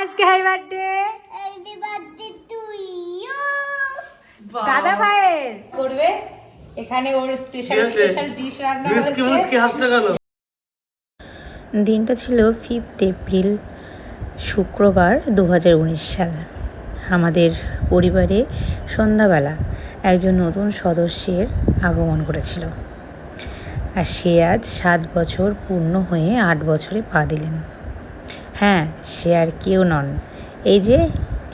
আজকে happy birthday দাদা ভাইয়ের করবে এখানে ওর স্পেশাল স্পেশাল ডিশ রান্না হচ্ছে। দিনটা ছিল 5 এপ্রিল শুক্রবার 2019 সাল। আমাদের পরিবারে সন্ধ্যাবেলা একজন নতুন সদস্যের আগমন করেছিল, আর সে আজ 7 বছর পূর্ণ হয়ে 8 বছরে পা দিলেন। হ্যাঁ, সে আর কেউ নন, এই যে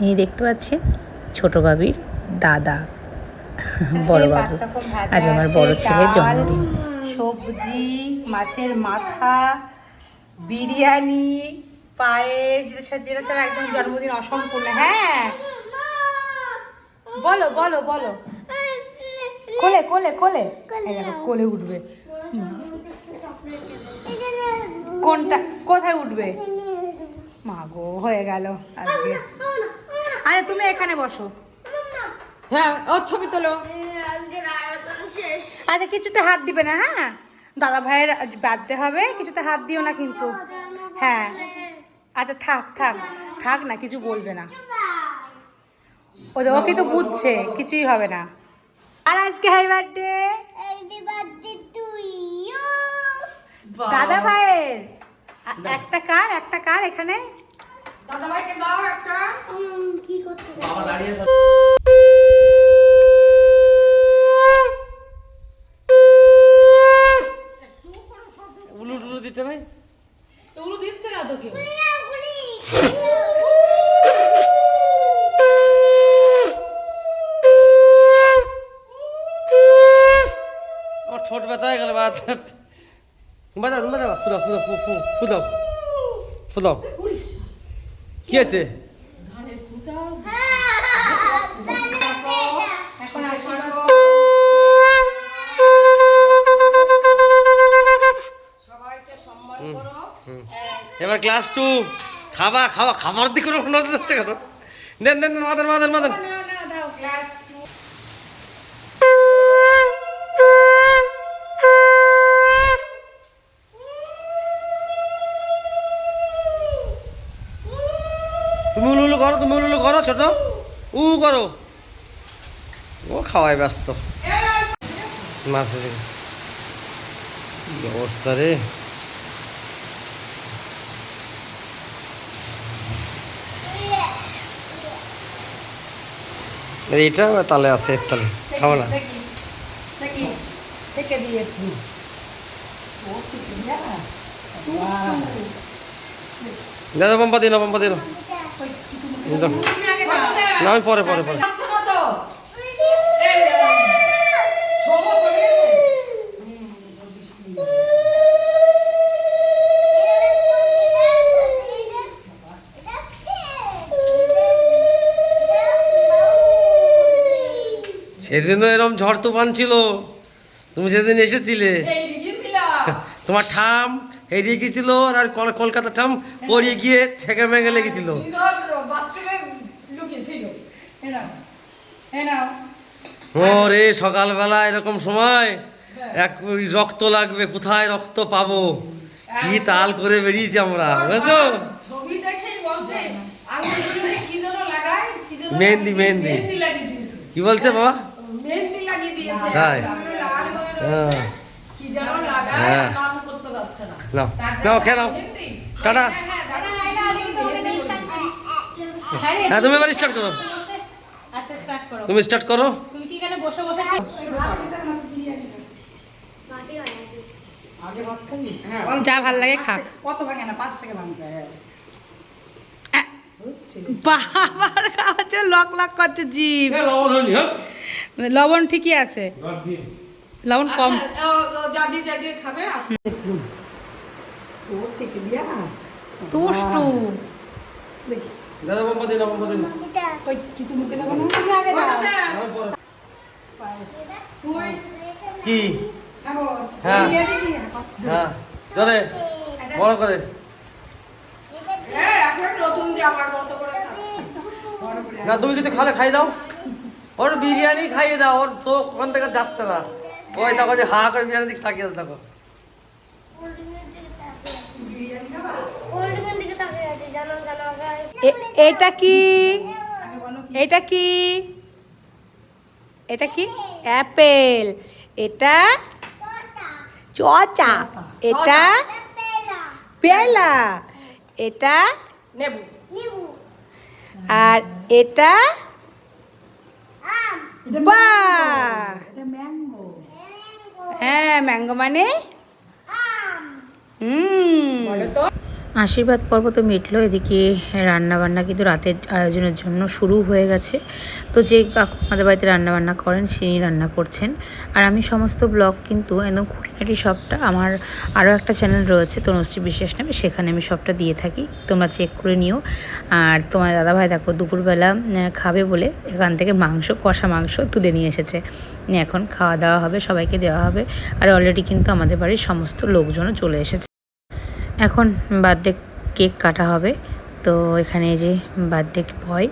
ইনি দেখতে পাচ্ছেন ছোট বাবির দাদা, বড় বাবু। আজ আমার বড় ছেলের জন্মদিন। সবজি, মাছের মাথা, বিরিয়ানি, পায়েস, যেটা ছাড়া একদম জন্মদিন অসম্পূর্ণ। হ্যাঁ বলো বলো বলো, কোলে কোলে কোলে কোলে উঠবে। কোনটা কোথায় উঠবে? মা গো, হয়ে গেল আজকে। আরে তুমি এখানে বসো। হ্যাঁ, ওর ছবি তোলো। আচ্ছা, কিছুতে হাত দিবে না। হ্যাঁ, দাদা ভাইয়ের বার্থডে হবে, কিছুতে হাত দিও না কিন্তু। হ্যাঁ, আচ্ছা থাক থাক থাক না, কিছু বলবে না। ও কিন্তু বুঝছে, কিছুই হবে না। আর আজকে হ্যাপি বার্থডে দাদা ভাইয়ের। একটা কার এখানে দাদা ভাইকে দাও একটা। কি করতে বাবা দাঁড়িয়ে উলু দিতে নাই তো উলু দিচ্ছে না তো কেউ। আমার ঠোঁট ব্যথা হয়ে গেল। বাজা তুমি বাজা, ফুদাও ফুদাও ফুদাও ফুদাও। কি আছে? এখন আশীর্বাদ সবাইকে সম্মান করো। এবার ক্লাস 2 খাওয়া খাবার দিকে নজর যাচ্ছে কেন? দেন দেন মাদান মাদান মাদান। না দাও ক্লাস 2। তুমি উলু করো ছোট, উ করো। ও খাওয়ায় ব্যস্ত। মাছ এসে গেছে, কি অবস্থা রে। এইটা তালে আছে, এর তালে খাবো না। দেখি ছেকে দিয়ে দাদা পাম্পা দিন না, আমি পরে সেদিনও এরকম ঝড় তুফান ছিল, তুমি সেদিন এসেছিলে। তোমার ঠাম এড়িয়ে গেছিল, আর কলকাতা ঠাম পড়িয়ে গিয়ে ঠেকে মেঘে লেগেছিল। ওরে সকালবেলা এরকম সময় এক রক্ত লাগবে, কোথায় রক্ত পাবো, কি তাল করে বেরিয়েছি আমরা, বুঝেছো? মেহেন্দি কি বলছে বাবা? তাই? হ্যাঁ, নাও খেয়ে নাও, টাটা। হ্যাঁ, তুমি এবার স্টার্ট করো। আচ্ছা স্টার্ট করো। তুমি স্টার্ট করো। তুমি কি এখানে বসে বসে যা ভাল লাগে খাক। কত ভাঙে না, 5 থেকে ভাঙতে হয়। বাবার খাওয়াচ্ছে, লক করছে জিভ। লবণ ঠিকই আছে, লবণ কম। জাদি খাবে তুষ্টু। দেখি দাদা পাম্পা দিন কিছু মুখে দেবো না, তুমি আগে দাও। কি? হ্যাঁ চলে বড় করে। না তুমি কিছু খালে খাই দাও, ওর বিরিয়ানি খাইয়ে দাও, ওর চোখ ওখান থেকে যাচ্ছে না। ওই দেখো যে হা করে বিরিয়ানি দিকে তাকিয়ে দেখো। কোল্ড ড্রিঙ্কের দিকে তাকিয়ে আছে, জানো এটা কি? এটা কি? এটা কি? অ্যাপেল। এটা চচা। এটা পেয়ালা। এটা আর এটা বাহ, হ্যাঁ ম্যাঙ্গো মানে আশীর্বাদ পর্ব তো মিটলো, এদিকে রান্নাবান্না কিন্তু রাতের আয়োজনের জন্য শুরু হয়ে গেছে। তো যে কাকু আমাদের বাড়িতে রান্নাবান্না করেন তিনি রান্না করছেন, আর আমি সমস্ত ব্লগ কিন্তু একদম খুঁটিনাটি সবটা আমার আরও একটা চ্যানেল রয়েছে তনুশ্রী বিশ্বাস নামে, সেখানে আমি সবটা দিয়ে থাকি, তোমরা চেক করে নিও। আর তোমার দাদাভাই দেখো দুপুরবেলা খাবে বলে এখান থেকে মাংস, কষা মাংস তুলে নিয়ে এসেছে। এখন খাওয়া দাওয়া হবে, সবাইকে দেওয়া হবে। আর অলরেডি কিন্তু আমাদের বাড়ির সমস্ত লোকজনও চলে এসেছে। এখন বার্থডে কেক কাটা হবে। তো এখানে যে বার্থডে বয়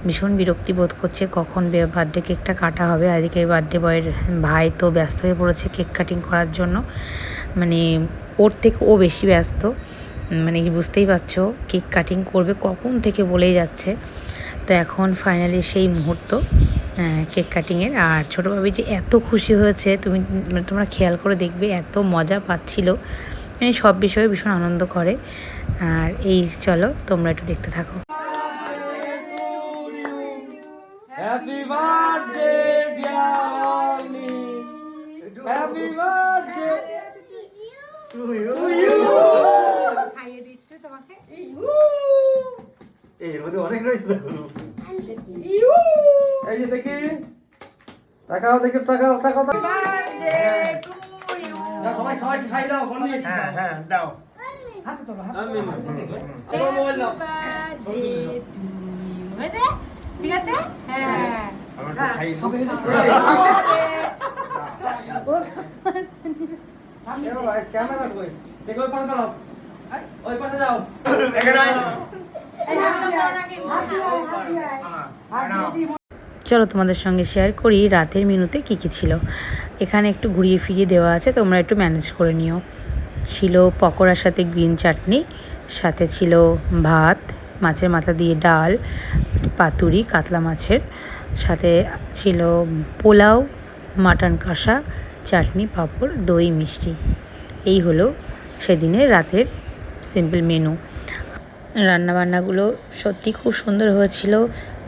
ভীষণ বিরক্তি বোধ করছে কখন বার্থডে কেকটা কাটা হবে। আর এদিকে বার্থডে বয়ের ভাই তো ব্যস্ত হয়ে পড়েছে কেক কাটিং করার জন্য, মানে ওর থেকে ও বেশি ব্যস্ত, মানে বুঝতেই পারছো কেক কাটিং করবে কখন থেকে বলেই যাচ্ছে। তো এখন ফাইনালি সেই মুহূর্ত কেক কাটিংয়ের। আর ছোটো ভাবি যে এত খুশি হয়েছে তোমরা খেয়াল করে দেখবে, এত মজা পাচ্ছিল, মানে সব বিষয়ে ভীষণ আনন্দ করে। আর এই চলো তোমরা একটু দেখতে থাকো। Happy birthday dear Oli, happy birthday to you. খাইয়ে দিচ্ছে তোমাকে। এর মধ্যে অনেক রয়েছে দেখো। এই যে দেখি, তাকাও দেখি, তাকাও তাকাও। সবাই সবাই খাই দাও, হ্যাঁ হ্যাঁ দাও। হাতে তোলো, হাতে আমি মোবাইল দাও। ঠিক আছে? হ্যাঁ আমার তো খাই ক্যামেরা কই দেখো, ওই পাশে দাও, ওই পাশে যাও। চলো তোমাদের সঙ্গে শেয়ার করি রাতের মেনুতে কী কী ছিল। এখানে একটু ঘুরিয়ে ফিরিয়ে দেওয়া আছে, তোমরা একটু ম্যানেজ করে নিও। ছিল পকোড়ার সাথে গ্রিন চাটনি, সাথে ছিল ভাত, মাছের মাথা দিয়ে ডাল, পাতুরি কাতলা মাছের, সাথে ছিল পোলাও, মাটন কষা, চাটনি, পাঁপড়, দই, মিষ্টি। এই হলো সেদিনের রাতের সিম্পল মেনু। রান্নাবান্নাগুলো সত্যি খুব সুন্দর হয়েছিল।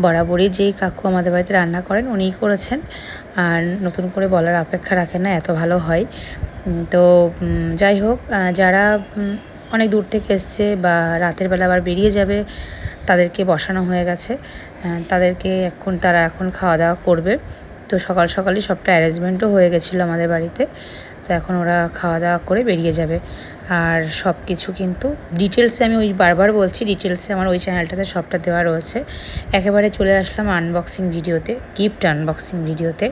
বরাবরই যেই কাকু আমাদের বাড়িতে রান্না করেন উনিই করেছেন, আর নতুন করে বলার অপেক্ষা রাখে না, এত ভালো হয়। তো যাই হোক, যারা অনেক দূর থেকে এসছে বা রাতের বেলা আবার বেরিয়ে যাবে তাদেরকে বসানো হয়ে গেছে, তারা এখন খাওয়া দাওয়া করবে। তো সকাল সকালই সবটা অ্যারেঞ্জমেন্টও হয়ে গেছিলো আমাদের বাড়িতে। তো এখন ওরা খাওয়া দাওয়া করে বেরিয়ে যাবে। আর সব কিছু কিন্তু ডিটেলসে আমি বারবার বলছি, ডিটেলসে আমার ওই চ্যানেলটাতে সবটা দেওয়া রয়েছে। একেবারে চলে আসলাম আনবক্সিং ভিডিওতে, গিফট আনবক্সিং ভিডিওতে।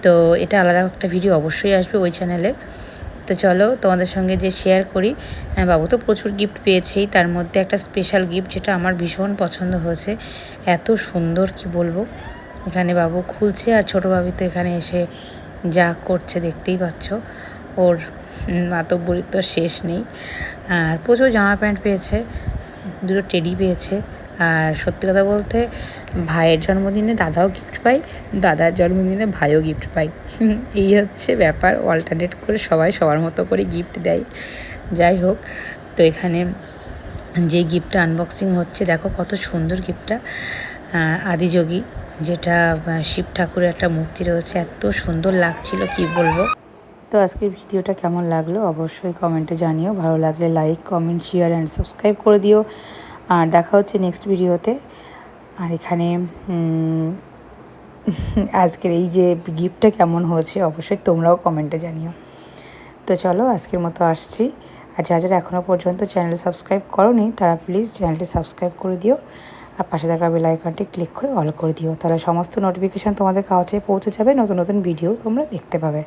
তো এটা আলাদা একটা ভিডিও অবশ্যই আসবে ওই চ্যানেলে। তো চলো তোমাদের সঙ্গে যে শেয়ার করি। বাবু তো প্রচুর গিফট পেয়েছেই, তার মধ্যে একটা স্পেশাল গিফট যেটা আমার ভীষণ পছন্দ হয়েছে, এত সুন্দর কি বলবো। এখানে বাবু খুলছে, আর ছোটো ভাবি তো এখানে এসে যা করছে দেখতেই পাচ্ছ, ওর মাতব্বরির তো শেষ নেই। আর প্রচুর জামা প্যান্ট পেয়েছে, দুটো টেডি পেয়েছে। আর সত্যি কথা বলতে ভাইয়ের জন্মদিনে দাদাও গিফট পায়, দাদার জন্মদিনে ভাইও গিফট পায়। এই হচ্ছে ব্যাপার, অল্টারনেট করে সবাই সবার মতো করে গিফট দেয়। যাই হোক, তো এখানে যে গিফটটা আনবক্সিং হচ্ছে দেখো কত সুন্দর গিফটটা, আদিযোগী, যেটা শিব ঠাকুরের একটা মূর্তি রয়েছে, এত সুন্দর লাগছিল কি বলবো। তো আজকের ভিডিওটা কেমন লাগলো অবশ্যই কমেন্টে জানিও, ভালো লাগলে like, comment, share and subscribe করে দিও। আর দেখা হচ্ছে নেক্সট ভিডিওতে। আর এখানে আজকের এই যে গিফটটা কেমন হয়েছে অবশ্যই তোমরাও কমেন্টে জানিও। তো চলো আজকের মতো আসছি। আর যারা এখনও পর্যন্ত চ্যানেল সাবস্ক্রাইব করোনি তারা প্লিজ চ্যানেলটি সাবস্ক্রাইব করে দিও, আর পাশে থাকা বেল আইকনটি ক্লিক করে অল করে দিও, তাহলে সমস্ত নোটিফিকেশান তোমাদের কাছে পৌঁছে যাবে, নতুন নতুন ভিডিও তোমরা দেখতে পাবে।